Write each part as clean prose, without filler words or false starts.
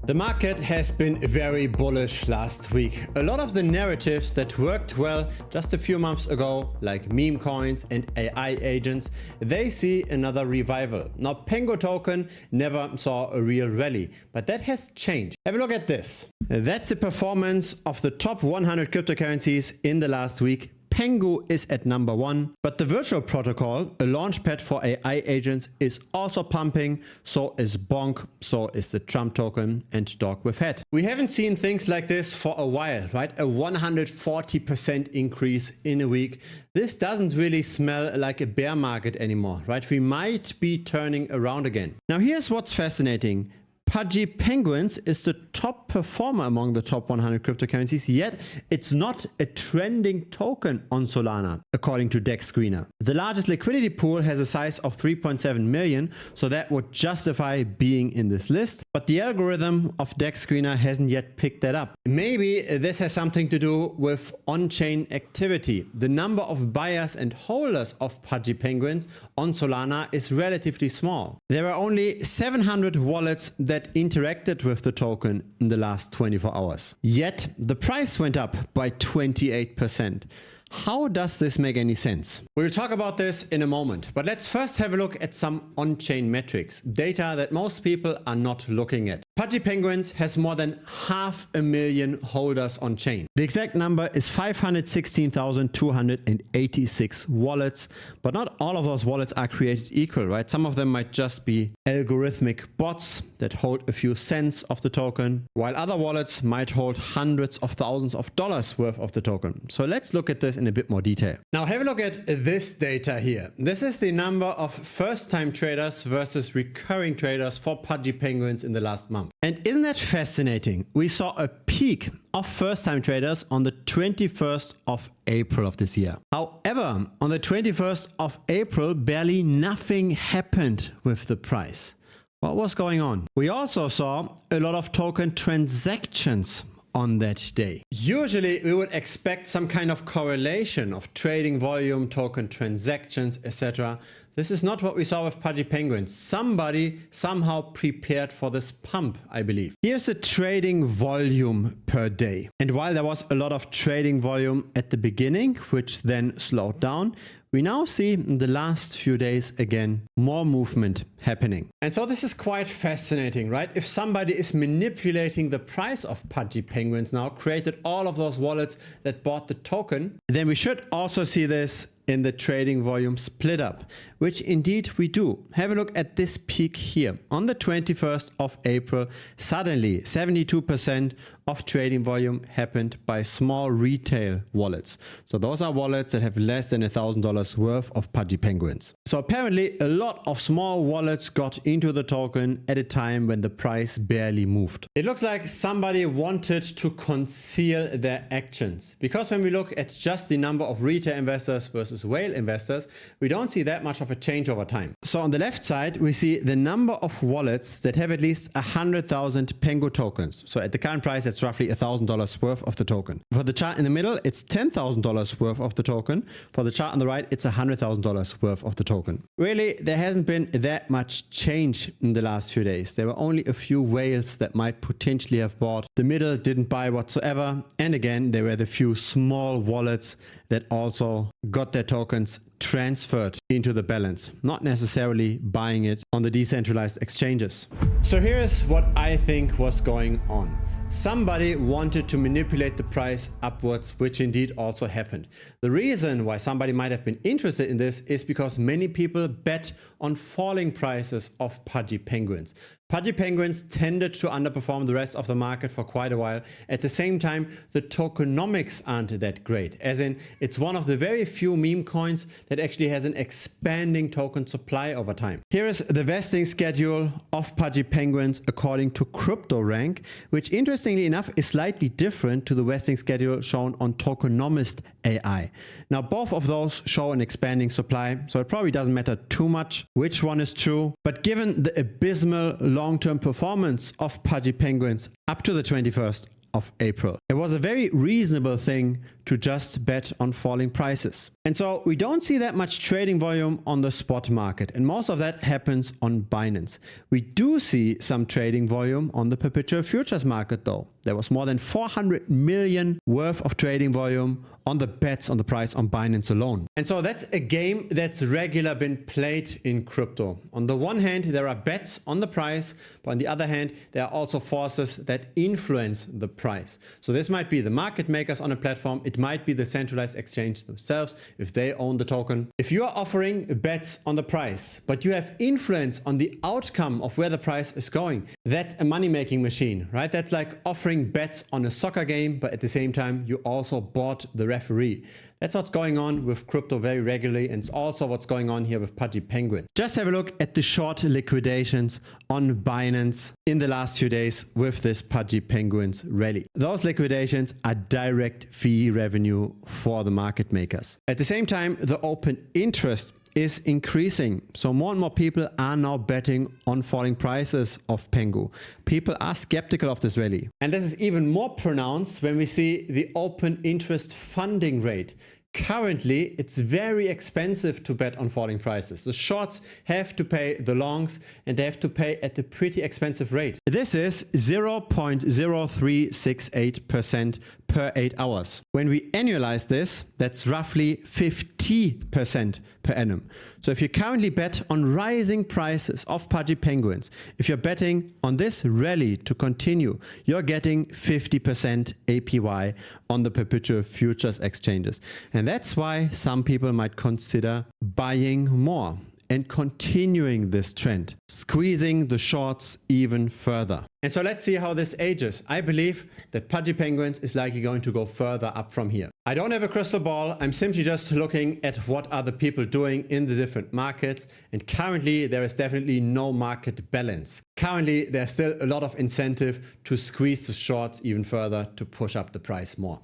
The market has been very bullish last week. A lot of the narratives that worked well just a few months ago, like meme coins and AI agents, they see another revival. Now, Pengu token never saw a real rally, but that has changed. Have a look at this. That's the performance of the top 100 cryptocurrencies in the last week. Pengu is at number 1, but the virtual protocol, a launchpad for AI agents, is also pumping. So is Bonk, so is the Trump token and Dog with Head. We haven't seen things like this for a while, right? A 140% increase in a week. This doesn't really smell like a bear market anymore, right? We might be turning around again. Now here's what's fascinating. Pudgy Penguins is the top performer among the top 100 cryptocurrencies, yet it's not a trending token on Solana, according to DEX Screener. The largest liquidity pool has a size of 3.7 million, so that would justify being in this list, but the algorithm of DEX Screener hasn't yet picked that up. Maybe this has something to do with on-chain activity. The number of buyers and holders of Pudgy Penguins on Solana is relatively small. There are only 700 wallets that interacted with the token in the last 24 hours. Yet the price went up by 28%. How does this make any sense? We'll talk about this in a moment, but let's first have a look at some on-chain metrics, data that most people are not looking at. Pudgy Penguins has more than 500,000 holders on chain. The exact number is 516,286 wallets, but not all of those wallets are created equal, right? Some of them might just be algorithmic bots that hold a few cents of the token, while other wallets might hold hundreds of thousands of dollars worth of the token. So let's look at this in a bit more detail. Now have a look at this data here. This is the number of first-time traders versus recurring traders for Pudgy Penguins in the last month. And isn't that fascinating? We saw a peak of first-time traders on the 21st of April of this year. However, on the 21st of April, barely nothing happened with the price. What was going on? We also saw a lot of token transactions on that day. Usually we would expect some kind of correlation of trading volume, token transactions, etc. This is not what we saw with Pudgy Penguins. Somebody somehow prepared for this pump, I believe. Here's the trading volume per day. And while there was a lot of trading volume at the beginning, which then slowed down, we now see in the last few days again more movement happening. And so this is quite fascinating, right? If somebody is manipulating the price of Pudgy Penguins now, created all of those wallets that bought the token, then we should also see this in the trading volume split up, which indeed we do. Have a look at this peak here. On the 21st of April, suddenly 72% of trading volume happened by small retail wallets. So those are wallets that have less than $1,000 worth of Pudgy Penguins. So apparently a lot of small wallets got into the token at a time when the price barely moved. It looks like somebody wanted to conceal their actions, because when we look at just the number of retail investors versus whale investors, we don't see that much of a change over time. So on the left side, we see the number of wallets that have at least 100,000 Pengu tokens. So at the current price, that's roughly $1,000 worth of the token. For the chart in the middle, it's $10,000 worth of the token. For the chart on the right, it's $100,000 worth of the token. Really, there hasn't been that much change in the last few days. There were only a few whales that might potentially have bought. The middle didn't buy whatsoever. And again, there were the few small wallets that also got their tokens transferred into the balance, not necessarily buying it on the decentralized exchanges. So here's what I think was going on. Somebody wanted to manipulate the price upwards, which indeed also happened. The reason why somebody might have been interested in this is because many people bet on falling prices of Pudgy Penguins. Pudgy Penguins tended to underperform the rest of the market for quite a while. At the same time, the tokenomics aren't that great, as in it's one of the very few meme coins that actually has an expanding token supply over time. Here is the vesting schedule of Pudgy Penguins according to CryptoRank, which interestingly enough is slightly different to the vesting schedule shown on Tokenomics AI. Now both of those show an expanding supply, so it probably doesn't matter too much which one is true, but given the abysmal long-term performance of Pudgy Penguins up to the 21st of April, it was a very reasonable thing to just bet on falling prices. And so we don't see that much trading volume on the spot market, and most of that happens on Binance. We do see some trading volume on the perpetual futures market though. There was more than 400 million worth of trading volume on the bets on the price on Binance alone. And so that's a game that's regularly been played in crypto. On the one hand, there are bets on the price, but on the other hand, there are also forces that influence the price. So this might be the market makers on a platform. It might be the centralized exchange themselves if they own the token. If you are offering bets on the price, but you have influence on the outcome of where the price is going, that's a money-making machine, right? That's like offering bets on a soccer game, but at the same time, you also bought the referee. That's what's going on with crypto very regularly, and it's also what's going on here with Pudgy Penguin. Just have a look at the short liquidations on Binance in the last few days with this Pudgy Penguins rally. Those liquidations are direct fee revenue for the market makers. At the same time, the open interest is increasing. So more and more people are now betting on falling prices of Pengu. People are skeptical of this rally. And this is even more pronounced when we see the open interest funding rate. Currently, it's very expensive to bet on falling prices. The shorts have to pay the longs, and they have to pay at a pretty expensive rate. This is 0.0368% per 8 hours. When we annualize this, that's roughly 50% per annum. So if you currently bet on rising prices of Pudgy Penguins, if you're betting on this rally to continue, you're getting 50% APY on the perpetual futures exchanges. And that's why some people might consider buying more and continuing this trend, squeezing the shorts even further. And so let's see how this ages. I believe that Pudgy Penguins is likely going to go further up from here. I don't have a crystal ball. I'm simply just looking at what other people doing in the different markets. And currently there is definitely no market balance. Currently there's still a lot of incentive to squeeze the shorts even further to push up the price more.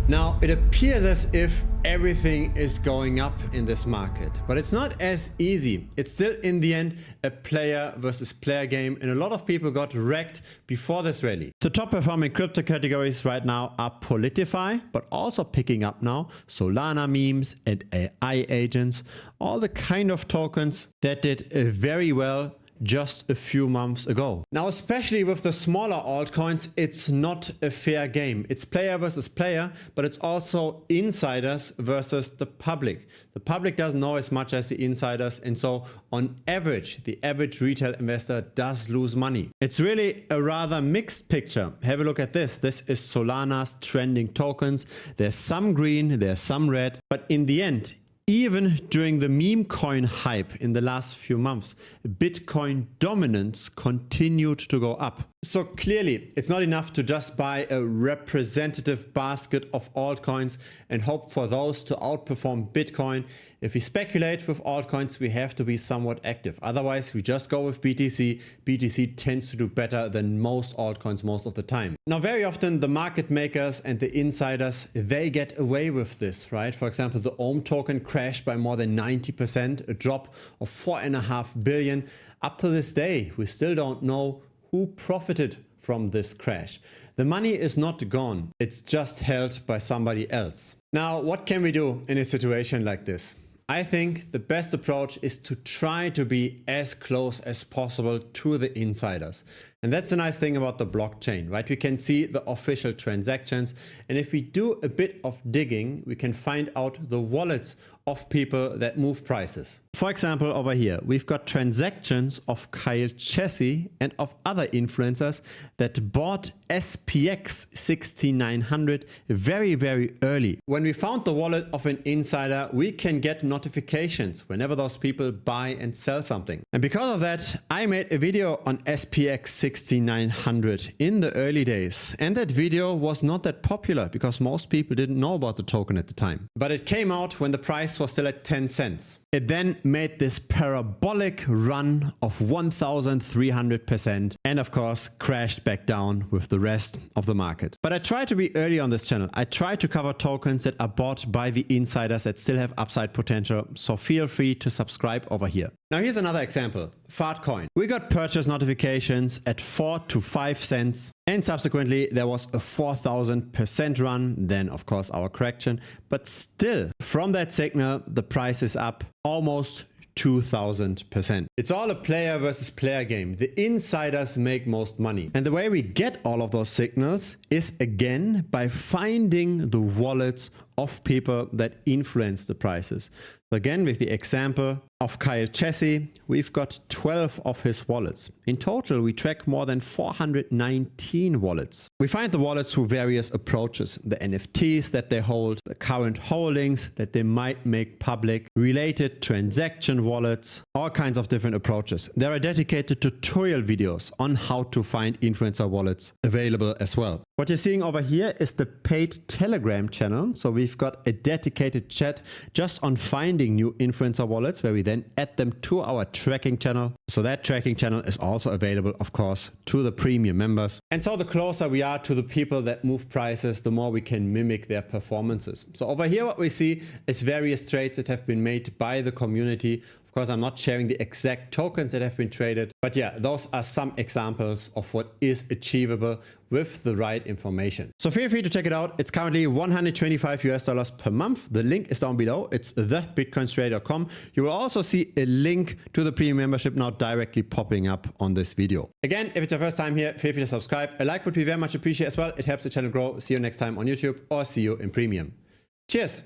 Now it appears as if everything is going up in this market, but it's not as easy. It's still in the end a player versus player game, and a lot of people got wrecked before this rally. The top performing crypto categories right now are Politify, but also picking up now Solana memes and AI agents, all the kind of tokens that did very well just a few months ago. Now, especially with the smaller altcoins, it's not a fair game. It's player versus player, but it's also insiders versus the public. The public doesn't know as much as the insiders, and so on average, the average retail investor does lose money. It's really a rather mixed picture. Have a look at this. This is Solana's trending tokens. There's some green, there's some red, but in the end, even during the Memecoin hype in the last few months, Bitcoin dominance continued to go up. So clearly, it's not enough to just buy a representative basket of altcoins and hope for those to outperform Bitcoin. If we speculate with altcoins, we have to be somewhat active. Otherwise, we just go with BTC. BTC tends to do better than most altcoins most of the time. Now, very often the market makers and the insiders, they get away with this, right? For example, the Ohm token crashed by more than 90%, a drop of 4.5 billion. Up to this day, we still don't know who profited from this crash. The money is not gone. It's just held by somebody else. Now, what can we do in a situation like this? I think the best approach is to try to be as close as possible to the insiders. And that's the nice thing about the blockchain, right? We can see the official transactions. And if we do a bit of digging, we can find out the wallets of people that move prices. For example, over here, we've got transactions of Kyle Chessy and of other influencers that bought SPX 6900 very, very early. When we found the wallet of an insider, we can get notifications whenever those people buy and sell something. And because of that, I made a video on SPX 6900 in the early days. And that video was not that popular because most people didn't know about the token at the time. But it came out when the price was still at 10 cents. It then made this parabolic run of 1,300% and of course crashed back down with the rest of the market. But I try to be early on this channel. I try to cover tokens that are bought by the insiders that still have upside potential, so feel free to subscribe over here. Now here's another example. Fartcoin. We got purchase notifications at 4 to 5 cents. And subsequently, there was a 4000% run. Then, of course, our correction. But still, from that signal, the price is up almost 2000%. It's all a player versus player game. The insiders make most money. And the way we get all of those signals is again by finding the wallets of people that influence the prices. So again, with the example of Kyle Chessy, we've got 12 of his wallets. In total, we track more than 419 wallets. We find the wallets through various approaches: the NFTs that they hold, the current holdings that they might make public, related transaction wallets, all kinds of different approaches. There are dedicated tutorial videos on how to find influencer wallets available as well. What you're seeing over here is the paid Telegram channel. So we've got a dedicated chat just on finding new influencer wallets, where we then add them to our tracking channel. So that tracking channel is also available, of course, to the premium members. And so the closer we are to the people that move prices, the more we can mimic their performances. So over here, what we see is various trades that have been made by the community. Of course, I'm not sharing the exact tokens that have been traded, but yeah, those are some examples of what is achievable with the right information. So feel free to check it out. It's currently $125 per month. The link is down below. It's thebitcoinstrader.com. You will also see a link to the premium membership now directly popping up on this video. Again, if it's your first time here, feel free to subscribe. A like would be very much appreciated as well. It helps the channel grow. See you next time on YouTube, or see you in premium. Cheers.